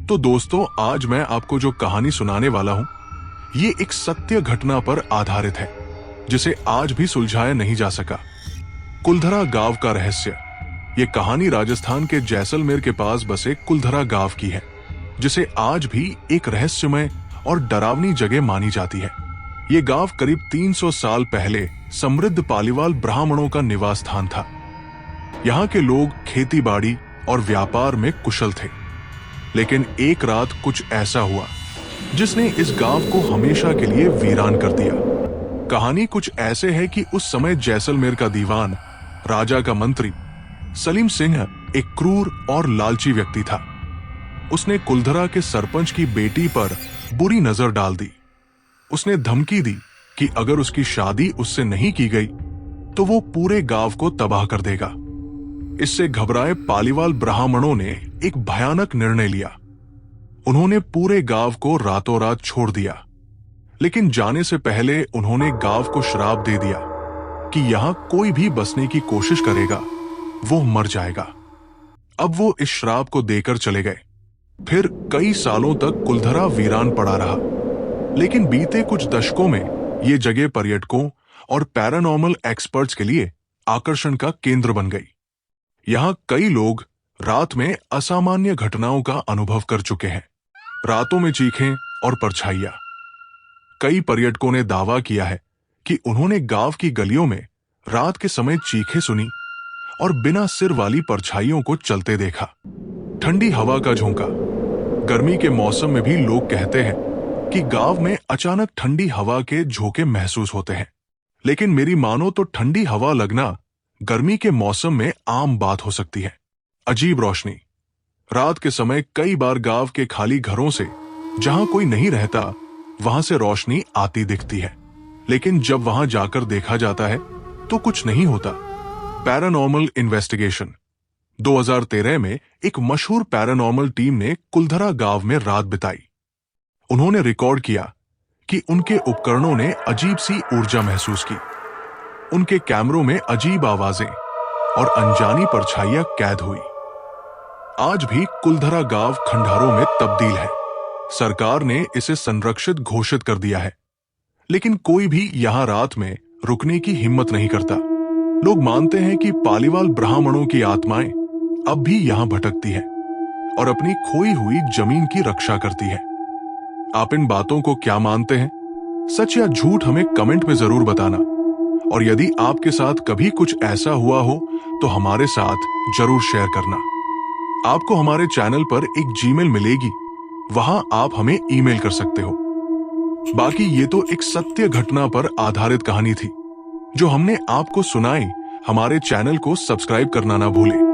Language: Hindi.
तो दोस्तों, आज मैं आपको जो कहानी सुनाने वाला हूं, ये एक सत्य घटना पर आधारित है जिसे आज भी सुलझाया नहीं जा सका। कुलधरा गांव का रहस्य। ये कहानी राजस्थान के जैसलमेर के पास बसे कुलधरा गांव की है, जिसे आज भी एक रहस्यमय और डरावनी जगह मानी जाती है। ये गांव करीब 300 साल पहले समृद्ध पालीवाल ब्राह्मणों का निवास स्थान था। यहाँ के लोग खेती बाड़ी और व्यापार में कुशल थे, लेकिन एक रात कुछ ऐसा हुआ जिसने इस गांव को हमेशा के लिए वीरान कर दिया। कहानी कुछ ऐसे है कि उस समय जैसलमेर का दीवान, राजा का मंत्री सलीम सिंह एक क्रूर और लालची व्यक्ति था। उसने कुलधरा के सरपंच की बेटी पर बुरी नजर डाल दी। उसने धमकी दी कि अगर उसकी शादी उससे नहीं की गई तो वो पूरे गांव को तबाह कर देगा। इससे घबराए पालीवाल ब्राह्मणों ने एक भयानक निर्णय लिया। उन्होंने पूरे गांव को रातों रात छोड़ दिया, लेकिन जाने से पहले उन्होंने गांव को श्राप दे दिया कि यहां कोई भी बसने की कोशिश करेगा वो मर जाएगा। अब वो इस श्राप को देकर चले गए। फिर कई सालों तक कुलधरा वीरान पड़ा रहा, लेकिन बीते कुछ दशकों में ये जगह पर्यटकों और पैरानॉर्मल एक्सपर्ट्स के लिए आकर्षण का केंद्र बन गई। यहाँ कई लोग रात में असामान्य घटनाओं का अनुभव कर चुके हैं। रातों में चीखें और परछाइयां। कई पर्यटकों ने दावा किया है कि उन्होंने गांव की गलियों में रात के समय चीखें सुनी और बिना सिर वाली परछाइयों को चलते देखा। ठंडी हवा का झोंका। गर्मी के मौसम में भी लोग कहते हैं कि गांव में अचानक ठंडी हवा के झोंके महसूस होते हैं। लेकिन मेरी मानो तो ठंडी हवा लगना गर्मी के मौसम में आम बात हो सकती है। अजीब रोशनी। रात के समय कई बार गांव के खाली घरों से, जहां कोई नहीं रहता, वहां से रोशनी आती दिखती है, लेकिन जब वहां जाकर देखा जाता है तो कुछ नहीं होता। Paranormal investigation. 2013 में एक मशहूर पैरानॉर्मल टीम ने कुलधरा गांव में रात बिताई। उन्होंने रिकॉर्ड किया कि उनके उपकरणों ने अजीब सी ऊर्जा महसूस की। उनके कैमरों में अजीब आवाजें और अनजानी परछाइयां कैद हुई। आज भी कुलधरा गांव खंडहरों में तब्दील है। सरकार ने इसे संरक्षित घोषित कर दिया है, लेकिन कोई भी यहां रात में रुकने की हिम्मत नहीं करता। लोग मानते हैं कि पालीवाल ब्राह्मणों की आत्माएं अब भी यहां भटकती हैं और अपनी खोई हुई जमीन की रक्षा करती है। आप इन बातों को क्या मानते हैं? सच या झूठ हमें कमेंट में जरूर बताना। और यदि आपके साथ कभी कुछ ऐसा हुआ हो तो हमारे साथ जरूर शेयर करना। आपको हमारे चैनल पर एक जीमेल मिलेगी, वहां आप हमें ईमेल कर सकते हो। बाकी ये तो एक सत्य घटना पर आधारित कहानी थी जो हमने आपको सुनाई। हमारे चैनल को सब्सक्राइब करना ना भूलें।